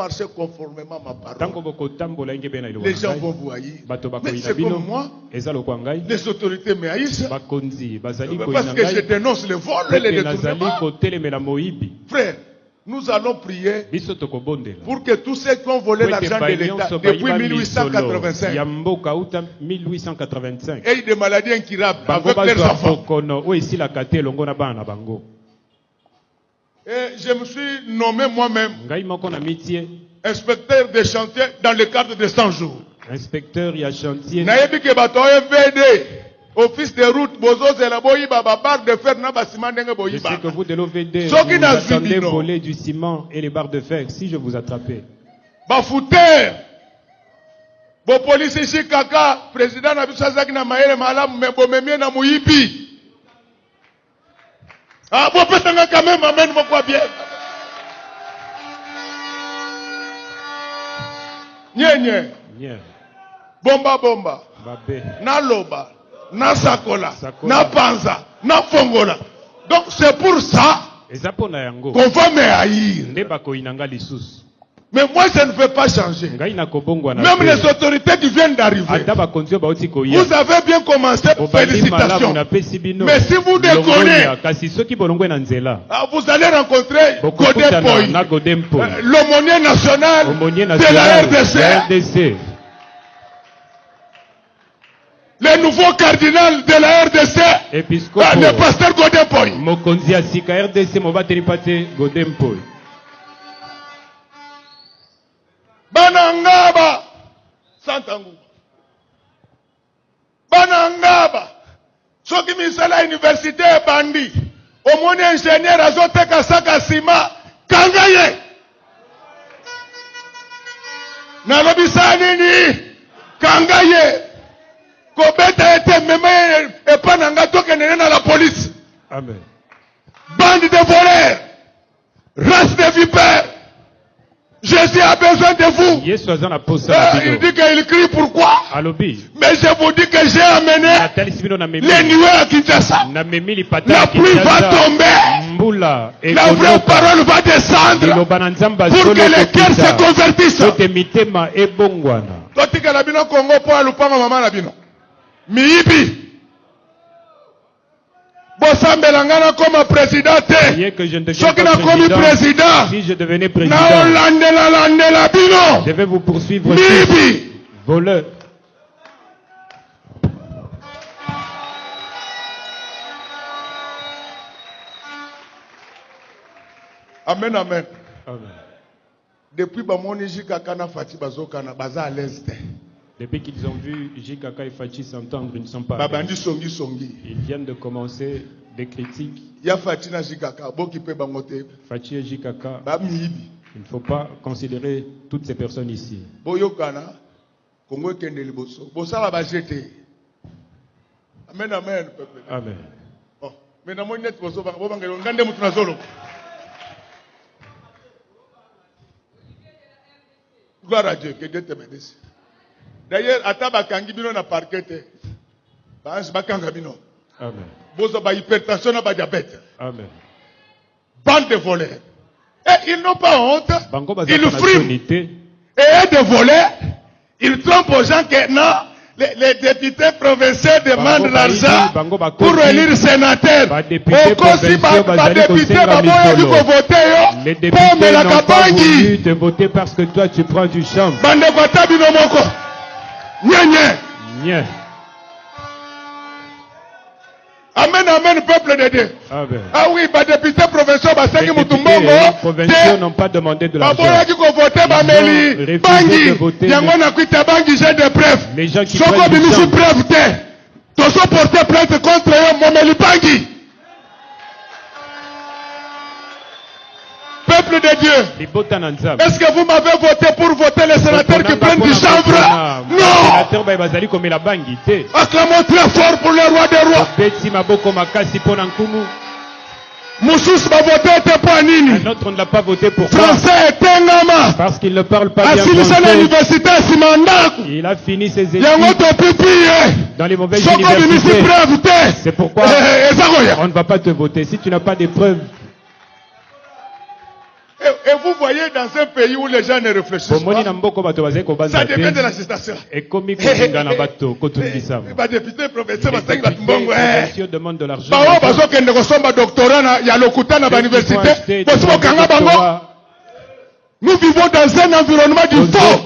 marcher conformément à ma parole, les gens vont vous haïr. Mais c'est comme moi, les autorités me haïssent parce que je dénonce le vol et le détournement. Frère, nous allons prier pour que tous ceux qui ont volé l'argent de l'État depuis 1885 aient des maladies incurables avec leurs enfants. Et je me suis nommé moi-même inspecteur des chantiers dans le cadre de 100 jours. Inspecteur y a chantier. Office de route, barre de fer, je sais que vous de l'OVD, vous attendez voler du ciment et les barres de fer. Si je vous attrapais. Bafouter. Bo police ici kaka, président na biso azaki na mayele malamu me bomemie na muyibi. Ah, bon pesanga quand même amène mon quoi bien. Nye. Bomba. Babé. Na loba. Na sakola, na panza, na fongola. Donc c'est pour ça qu'on va me haïr. Mais moi je ne veux pas changer. Même les autorités qui viennent d'arriver, vous avez bien commencé, félicitations. Mais si vous déconnez, vous allez rencontrer Godempoy, l'aumônier national de la RDC. Le nouveau cardinal de la RDC, le pasteur Godempoy. Mokonzi asika RDC mobateli pate Godempoy. Banangaba Santangu. Banangaba. Soki misala université bandi. Omoni ingénieur azoteka saka sima kangaye. Nalobisa nini? Kangaye. Kobeta ete meme et pas nanga toke nene na la police. Amen. Bande de voleurs, race de vipères. Jésus a besoin de vous. Il dit qu'il crie pourquoi? Mais je vous dis que j'ai amené les nuées à Kinshasa. La pluie va tomber. La vraie parole va descendre pour que les cœurs se convertissent. Totika la bino Congo po alupanga mama la bino. Miibi. Bosambelangana comme président. Si je devenais président, je vais vous poursuivre. Miibi. Voleur. Amen, amen. Amen. Depuis Bamoni Jikakana Fati Bazokana Baza à l'Est. Depuis qu'ils ont vu Jikaka et Fachi s'entendre, ils ne sont pas. Babandi Songi Songi. Ils viennent de commencer des critiques. Ya Fachi na Jikaka, Boki pe Bangote. Fachi et Jikaka. Bamibi. Il ne faut pas considérer toutes ces personnes ici. Boyokana, Kongo Kende Liboso. Bosala Bajete. Amen, amen, peuple. Amen. Oh, mais dans mon net, Boso Bangelo, Ngande Moutunazolo. Gloire à Dieu, que Dieu te bénisse. D'ailleurs, Ataba Kangibino na parquete. Bakangabino. Amen. Bozo ba hypertension na ba diabète. Amen. Bande de voleurs. Et ils n'ont pas honte. Ils friment. Et de voler, ils trompent aux gens que non, les députés provinciaux demandent l'argent pour élire sénateur. Les députés n'ont pas voulu te voter parce que toi tu prends du champ. Amen, amen, peuple de Dieu. Amen. Ah oui, les députés provinciaux, les provinciaux n'ont pas demandé de l'argent. Ils ont refusé de voter. Les gens qui prennent du sang. Porter plainte contre eux, Bangi. Peuple de Dieu, est-ce que vous m'avez voté pour voter les sénateurs qui prennent du chanvre? Non! Acclamons très fort pour le roi des rois. Moussous m'a voté pour Nini. Un autre ne l'a pas voté pour Français et Tengama. Parce qu'il ne parle pas bien français. Il a fini ses études dans les mauvaises universités. C'est pourquoi on ne va pas te voter. Si tu n'as pas de preuves. Et vous voyez dans un pays où les gens ne réfléchissent pas, ça devient de l'agitation. Les députés, professeurs, demandent de l'argent. Nous vivons dans un environnement du faux.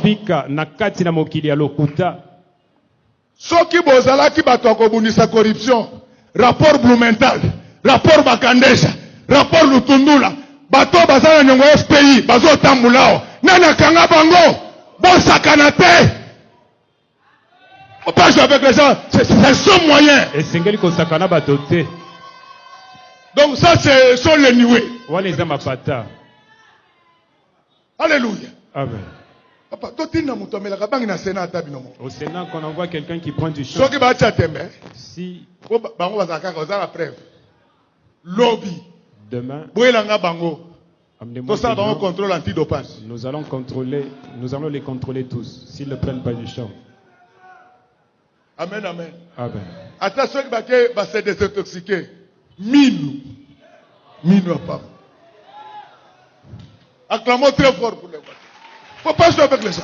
Ceux qui bozala qui batokobunisa corruption, rapport Blumenthal, rapport Bakandesha, rapport Lutundula, bato bazala nyongo SPI, bazo tambulao, nana kanga bango, bon sakanate. On peut jouer avec les gens, c'est son moyen. Donc ça, ce sont les nuées. Alléluia. Amen. Au Sénat, qu'on envoie quelqu'un qui prend du champ. Si lobby demain, nous allons les contrôler tous s'ils ne prennent pas du champ. Amen, amen. Amen. Attention que va se désintoxiquer. Mine pas. Acclamons très fort pour les voix. Faut pas jouer avec les gens.